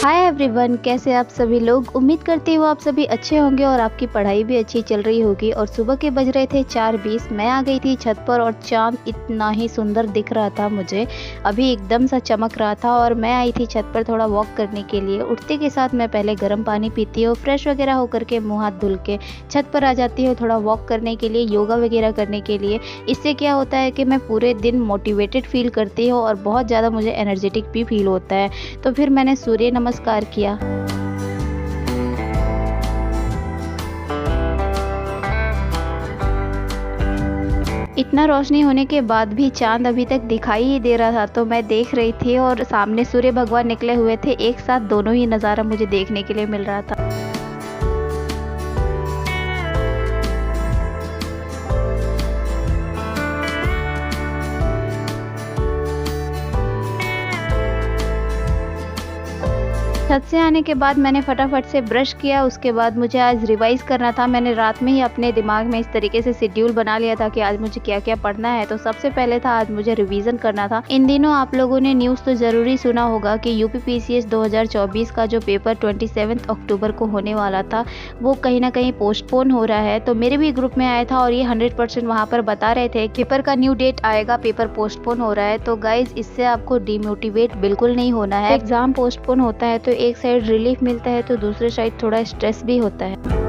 Hi everyone, कैसे आप सभी लोग। उम्मीद करती हूँ आप सभी अच्छे होंगे और आपकी पढ़ाई भी अच्छी चल रही होगी। और सुबह के बज रहे थे 4:20। मैं आ गई थी छत पर और चांद इतना ही सुंदर दिख रहा था मुझे, अभी एकदम सा चमक रहा था। और मैं आई थी छत पर थोड़ा वॉक करने के लिए। उठते के साथ मैं पहले गर्म पानी पीती हूँ, फ्रेश वगैरह होकर के मुँह हाथ धुल के छत पर आ जाती हूँ थोड़ा वॉक करने के लिए, योगा वगैरह करने के लिए। इससे क्या होता है कि मैं पूरे दिन मोटिवेटेड फील करती हूँ और बहुत ज़्यादा मुझे एनर्जेटिक भी फील होता है। तो फिर मैंने सूर्य नमस्कार किया। इतना रोशनी होने के बाद भी चांद अभी तक दिखाई ही दे रहा था, तो मैं देख रही थी और सामने सूर्य भगवान निकले हुए थे। एक साथ दोनों ही नज़ारा मुझे देखने के लिए मिल रहा था। छत से आने के बाद मैंने फटाफट से ब्रश किया। उसके बाद मुझे आज रिवाइज़ करना था। मैंने रात में ही अपने दिमाग में इस तरीके से शेड्यूल बना लिया था कि आज मुझे क्या क्या पढ़ना है। तो सबसे पहले था आज मुझे रिवीजन करना था। इन दिनों आप लोगों ने न्यूज़ तो ज़रूरी सुना होगा कि यूपीपीसीएस 2024 का जो पेपर 27 अक्टूबर को होने वाला था वो कहीं ना कहीं पोस्टपोन हो रहा है। तो मेरे भी ग्रुप में आया था और ये 100% वहाँ पर बता रहे थे पेपर का न्यू डेट आएगा, पेपर पोस्टपोन हो रहा है। तो गाइज, इससे आपको डिमोटिवेट बिल्कुल नहीं होना है। एग्जाम पोस्टपोन होता है तो एक साइड रिलीफ मिलता है तो दूसरे साइड थोड़ा स्ट्रेस भी होता है।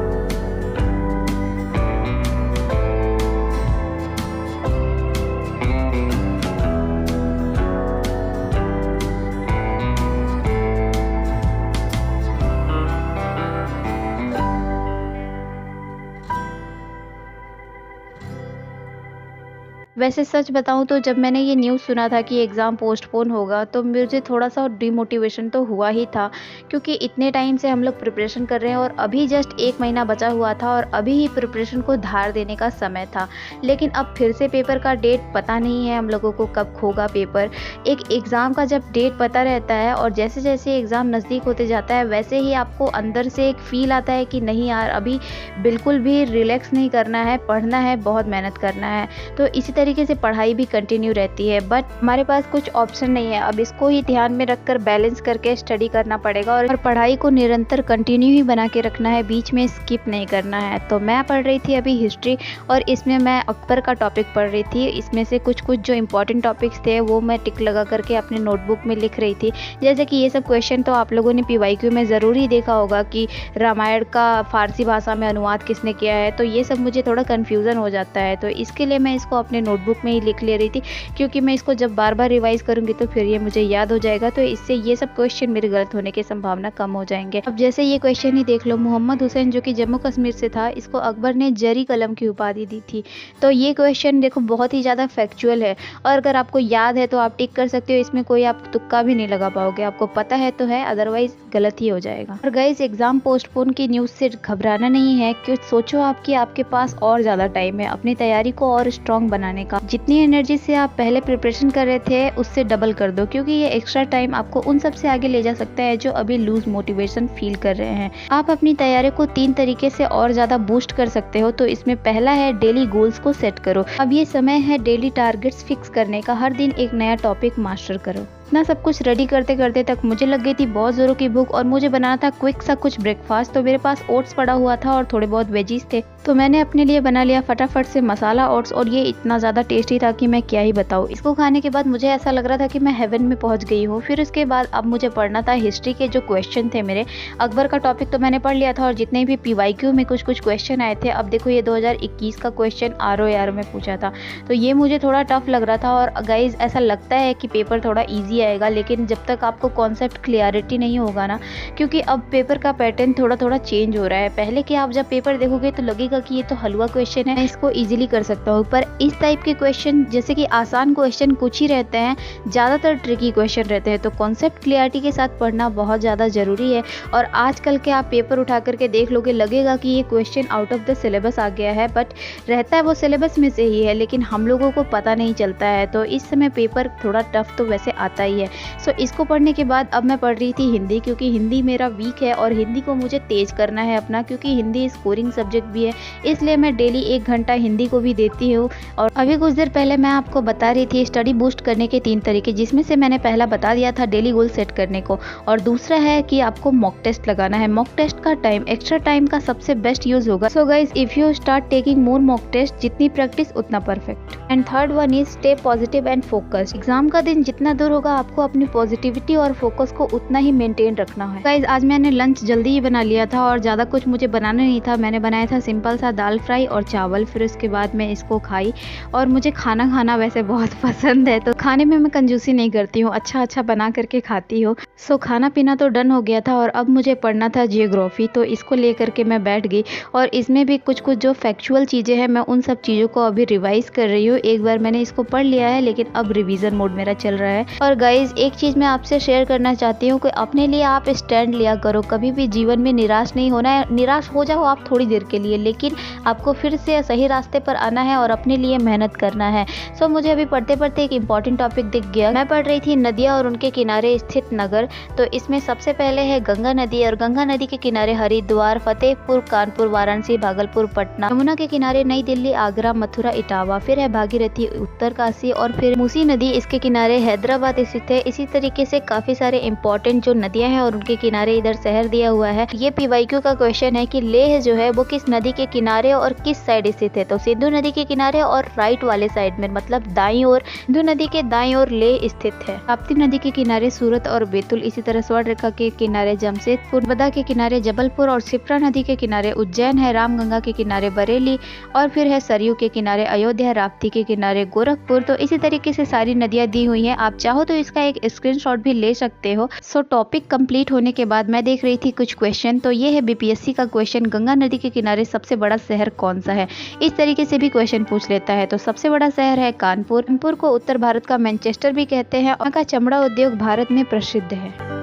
वैसे सच बताऊं तो जब मैंने ये न्यूज़ सुना था कि एग्ज़ाम पोस्टपोन होगा तो मुझे थोड़ा सा डिमोटिवेशन तो हुआ ही था, क्योंकि इतने टाइम से हम लोग प्रिपरेशन कर रहे हैं और अभी जस्ट 1 महीना बचा हुआ था और अभी ही प्रिपरेशन को धार देने का समय था। लेकिन अब फिर से पेपर का डेट पता नहीं है हम लोगों को कब होगा पेपर। एक एग्ज़ाम का जब डेट पता रहता है और जैसे जैसे एग्ज़ाम नज़दीक होते जाता है वैसे ही आपको अंदर से एक फ़ील आता है कि नहीं यार, अभी बिल्कुल भी रिलैक्स नहीं करना है, पढ़ना है, बहुत मेहनत करना है। तो इसी तरीके से पढ़ाई भी कंटिन्यू रहती है, बट हमारे पास कुछ ऑप्शन नहीं है। अब इसको ही ध्यान में रखकर बैलेंस करके स्टडी करना पड़ेगा और पढ़ाई को निरंतर कंटिन्यू ही बना के रखना है, बीच में स्किप नहीं करना है। तो मैं पढ़ रही थी अभी हिस्ट्री और इसमें मैं अकबर का टॉपिक पढ़ रही थी। इसमें से कुछ जो इंपॉर्टेंट टॉपिक्स थे वो मैं टिक लगा करके अपने नोटबुक में लिख रही थी। जैसे कि ये सब क्वेश्चन तो आप लोगों ने पीवाईक्यू में ज़रूर ही देखा होगा कि रामायण का फारसी भाषा में अनुवाद किसने किया है। तो ये सब मुझे थोड़ा कन्फ्यूज़न हो जाता है, तो इसके लिए मैं इसको अपने नोटबुक में ही लिख ले रही थी, क्योंकि मैं इसको जब बार बार रिवाइज करूंगी तो फिर ये मुझे याद हो जाएगा। तो इससे ये सब क्वेश्चन मेरे गलत होने की संभावना कम हो जाएंगे। अब जैसे ये क्वेश्चन ही देख लो, मोहम्मद हुसैन जो कि जम्मू कश्मीर से था, इसको अकबर ने जरी कलम की उपाधि दी थी। तो ये क्वेश्चन देखो बहुत ही ज़्यादा फैक्चुअल है और अगर आपको याद है तो आप टिक कर सकते हो। इसमें कोई आप तुक्का भी नहीं लगा पाओगे, आपको पता है तो है, अदरवाइज गलत ही हो जाएगा। और गाइस, एग्जाम पोस्टपोन की न्यूज़ से घबराना नहीं है, क्योंकि सोचो आपके पास और ज़्यादा टाइम है अपनी तैयारी को और स्ट्रॉन्ग बनाने का। जितनी एनर्जी से आप पहले प्रिपरेशन कर रहे थे उससे डबल कर दो, क्योंकि ये एक्स्ट्रा टाइम आपको उन सब से आगे ले जा सकता है जो अभी लूज मोटिवेशन फील कर रहे हैं। आप अपनी तैयारी को 3 तरीके से और ज़्यादा बूस्ट कर सकते हो। तो इसमें पहला है डेली गोल्स को सेट करो। अब ये समय है डेली टारगेट्स फिक्स करने का, हर दिन एक नया टॉपिक मास्टर करो। इतना सब कुछ रेडी करते करते तक मुझे लग गई थी बहुत ज़ोरों की भूख और मुझे बनाना था क्विक सा कुछ ब्रेकफास्ट। तो मेरे पास ओट्स पड़ा हुआ था और थोड़े बहुत वेजीज थे, तो मैंने अपने लिए बना लिया फटाफट से मसाला ओट्स और ये इतना ज़्यादा टेस्टी था कि मैं क्या ही बताऊँ। इसको खाने के बाद मुझे ऐसा लग रहा था कि मैं हेवन में पहुँच गई हूँ। फिर उसके बाद अब मुझे पढ़ना था हिस्ट्री के जो क्वेश्चन थे मेरे। अकबर का टॉपिक तो मैंने पढ़ लिया था और जितने भी पीवाईक्यू में कुछ क्वेश्चन आए थे, अब देखो ये 2021 का क्वेश्चन ROAR में पूछा था, तो ये मुझे थोड़ा टफ लग रहा था। और गाइज, ऐसा लगता है कि पेपर थोड़ा ईजी आएगा, लेकिन जब तक आपको कॉन्सेप्ट क्लियरिटी नहीं होगा ना, क्योंकि अब पेपर का पैटर्न थोड़ा थोड़ा चेंज हो रहा है। पहले कि आप जब पेपर देखोगे तो लगेगा कि ये तो हलवा क्वेश्चन है, मैं इसको इजीली कर सकता हूँ, पर इस टाइप के क्वेश्चन जैसे कि आसान क्वेश्चन कुछ ही रहते हैं, ज़्यादातर ट्रिकी क्वेश्चन रहते हैं। तो कॉन्सेप्ट क्लियरिटी के साथ पढ़ना बहुत ज़्यादा ज़रूरी है। और आजकल के आप पेपर उठा करके देख लोगे, लगेगा कि ये question out of the syllabus आ गया है, बट रहता है वो सिलेबस में से ही है, लेकिन हम लोगों को पता नहीं चलता है। तो इस समय पेपर थोड़ा टफ तो वैसे आता ही है। सो इसको पढ़ने के बाद अब मैं पढ़ रही थी हिंदी, क्योंकि हिंदी मेरा वीक है और हिंदी को मुझे तेज करना है अपना, क्योंकि हिंदी स्कोरिंग सब्जेक्ट भी है इसलिए मैं डेली 1 घंटा हिंदी को भी देती हूँ। और अभी कुछ देर पहले मैं आपको बता रही थी स्टडी बूस्ट करने के 3 तरीके, जिसमें से मैंने पहला बता दिया था डेली गोल सेट करने को, और दूसरा है कि आपको मॉक टेस्ट लगाना है। मॉक टेस्ट का टाइम, एक्स्ट्रा टाइम का सबसे बेस्ट यूज होगा। So guys, if you start taking more mock test, जितनी प्रैक्टिस उतना perfect. And third one is stay positive and focus. Exam का दिन जितना दूर होगा, आपको अपनी पॉजिटिविटी और फोकस को उतना ही मेंटेन रखना है। गाइज, आज मैंने लंच जल्दी ही बना लिया था और ज्यादा कुछ मुझे बनाना नहीं था। मैंने बनाया था सिंपल सा दाल फ्राई और चावल। फिर उसके बाद मैं इसको खाई, और मुझे खाना खाना वैसे बहुत पसंद है, तो खाने में मैं कंजूसी नहीं करती हूँ, अच्छा अच्छा बना करके खाती हूँ। सो खाना पीना तो डन हो गया था, और अब मुझे पढ़ना था जियोग्राफी, तो इसको लेकर के मैं बैठ गई। और इसमें भी कुछ कुछ जो फैक्चुअल चीज़ें हैं, मैं उन सब चीज़ों को अभी रिवाइज कर रही हूँ। एक बार मैंने इसको पढ़ लिया है, लेकिन अब रिवीजन मोड मेरा चल रहा है। और गाइज, एक चीज़ मैं आपसे शेयर करना चाहती हूँ कि अपने लिए आप स्टैंड लिया करो। कभी भी जीवन में निराश नहीं होना है। निराश हो जाओ आप थोड़ी देर के लिए, लेकिन आपको फिर से सही रास्ते पर आना है और अपने लिए मेहनत करना है। सो मुझे अभी पढ़ते पढ़ते एक इंपॉर्टेंट टॉपिक दिख गया। मैं पढ़ रही थी नदियाँ और उनके किनारे स्थित नगर। तो इसमें सबसे पहले है गंगा नदी, और गंगा नदी के किनारे हरिद्वार, फतेहपुर, कानपुर, वाराणसी, भागलपुर, पटना। यमुना के किनारे नई दिल्ली, आगरा, मथुरा, इटावा। फिर है भागीरथी, उत्तरकाशी, और फिर मूसी नदी इसके किनारे हैदराबाद स्थित है। इसी तरीके से काफी सारे इंपॉर्टेंट जो नदियां हैं और उनके किनारे इधर शहर दिया हुआ है। ये पीवाईक्यू का क्वेश्चन है कि लेह जो है वो किस नदी के किनारे और किस साइड स्थित है। तो सिंधु नदी के किनारे और राइट वाले साइड में, मतलब दाईं ओर सिंधु नदी के दाईं ओर लेह स्थित है। ताप्ती नदी के किनारे सूरत और बैतूल। इसी तरह स्वर्ण रेखा के किनारे जमशेदपुर, नर्मदा के किनारे जबलपुर, और शिप्रा नदी के किनारे उज्जैन है। रामगंगा के किनारे बरेली, और फिर है सरयू के किनारे अयोध्या, राप्ती के किनारे गोरखपुर। तो इसी तरीके से सारी नदियां दी हुई हैं। आप चाहो तो इसका एक स्क्रीनशॉट भी ले सकते हो। सो टॉपिक कंप्लीट होने के बाद मैं देख रही थी कुछ क्वेश्चन। तो ये है बीपीएससी का क्वेश्चन, गंगा नदी के किनारे सबसे बड़ा शहर कौन सा है। इस तरीके से भी क्वेश्चन पूछ लेता है। तो सबसे बड़ा शहर है कानपुर। कानपुर को उत्तर भारत का मैनचेस्टर भी कहते हैं। वहाँ का चमड़ा उद्योग भारत में प्रसिद्ध है।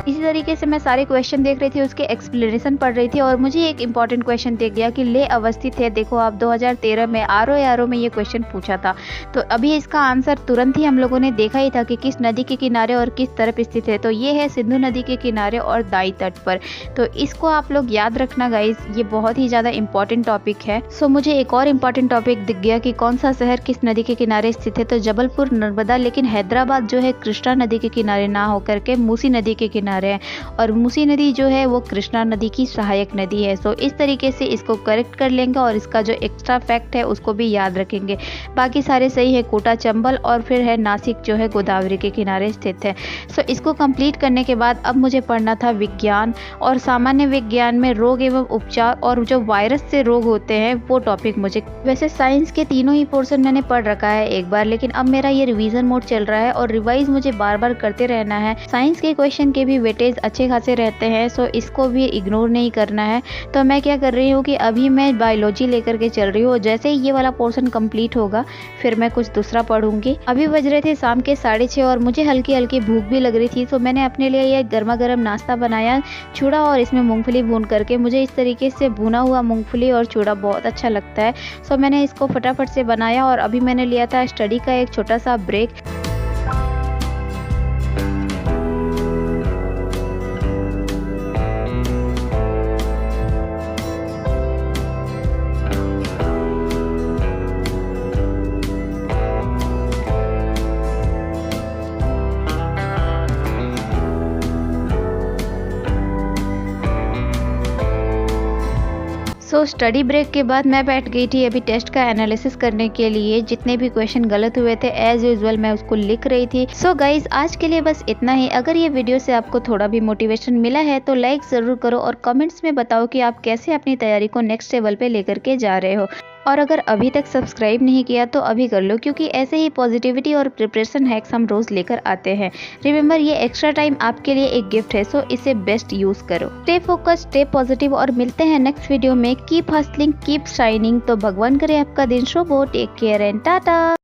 इसी तरीके से मैं सारे क्वेश्चन देख रही थी, उसके एक्सप्लेनेशन पढ़ रही थी, और मुझे एक इंपॉर्टेंट क्वेश्चन दिख गया कि लेह अवस्थित है। देखो आप 2013 में आरओ में ये क्वेश्चन पूछा था। तो अभी इसका आंसर तुरंत ही हम लोगों ने देखा ही था कि किस नदी के किनारे और किस तरफ स्थित है। तो ये है सिंधु नदी के किनारे और दाई तट पर। तो इसको आप लोग याद रखना गाइज, ये बहुत ही ज्यादा इंपॉर्टेंट टॉपिक है। सो मुझे एक और इम्पॉर्टेंट टॉपिक दिख गया कि कौन सा शहर किस नदी के किनारे स्थित है। तो जबलपुर नर्मदा, लेकिन हैदराबाद जो है कृष्णा नदी के किनारे ना होकर के मूसी नदी के किनारे है, और मूसी नदी जो है वो कृष्णा नदी की सहायक नदी है। सो इस तरीके से इसको करेक्ट कर लेंगे, और इसका जो एक्स्ट्रा फैक्ट है उसको भी याद रखेंगे। बाकी सारे सही है। कोटा चंबल, और फिर है नासिक जो है गोदावरी के किनारे स्थित है। सो इसको कंप्लीट करने के बाद अब मुझे पढ़ना था विज्ञान, और सामान्य विज्ञान में रोग एवं उपचार और जो वायरस से रोग होते हैं वो टॉपिक मुझे। वैसे साइंस के तीनों ही पोर्शन मैंने पढ़ रखा है एक बार, लेकिन अब मेरा ये रिवीजन मोड चल रहा है, और रिवाइज मुझे बार बार करते रहना है। साइंस के क्वेश्चन के भी वेटेज अच्छे खासे रहते हैं, सो इसको भी इग्नोर नहीं करना है। तो मैं क्या कर रही हूँ कि अभी मैं बायोलॉजी लेकर के चल रही हूँ। जैसे ही ये वाला पोर्शन कंप्लीट होगा, फिर मैं कुछ दूसरा पढ़ूंगी। अभी बज रहे थे शाम के 6:30, और मुझे हल्की हल्की भूख भी लग रही थी। तो मैंने अपने लिए ये गर्मा गर्म नाश्ता बनाया, चूड़ा और इसमें मूंगफली भून करके। मुझे इस तरीके से भुना हुआ मूंगफली और चूड़ा बहुत अच्छा लगता है। सो मैंने इसको फटाफट से बनाया, और अभी मैंने लिया था स्टडी का एक छोटा सा ब्रेक। सो स्टडी ब्रेक के बाद मैं बैठ गई थी अभी टेस्ट का एनालिसिस करने के लिए। जितने भी क्वेश्चन गलत हुए थे एज यूजुअल मैं उसको लिख रही थी। सो गाइज, आज के लिए बस इतना ही। अगर ये वीडियो से आपको थोड़ा भी मोटिवेशन मिला है तो लाइक ज़रूर करो, और कमेंट्स में बताओ कि आप कैसे अपनी तैयारी को नेक्स्ट लेवल पे लेकर के जा रहे हो। और अगर अभी तक सब्सक्राइब नहीं किया तो अभी कर लो, क्योंकि ऐसे ही पॉजिटिविटी और प्रिपरेशन हैक्स हम रोज लेकर आते हैं। रिमेंबर, ये एक्स्ट्रा टाइम आपके लिए एक गिफ्ट है, सो इसे बेस्ट यूज करो। स्टे फोकस, स्टे पॉजिटिव, और मिलते हैं नेक्स्ट वीडियो में। Keep hustling, keep shining. तो भगवान करे आपका दिन शुभ हो। Take care and Tata.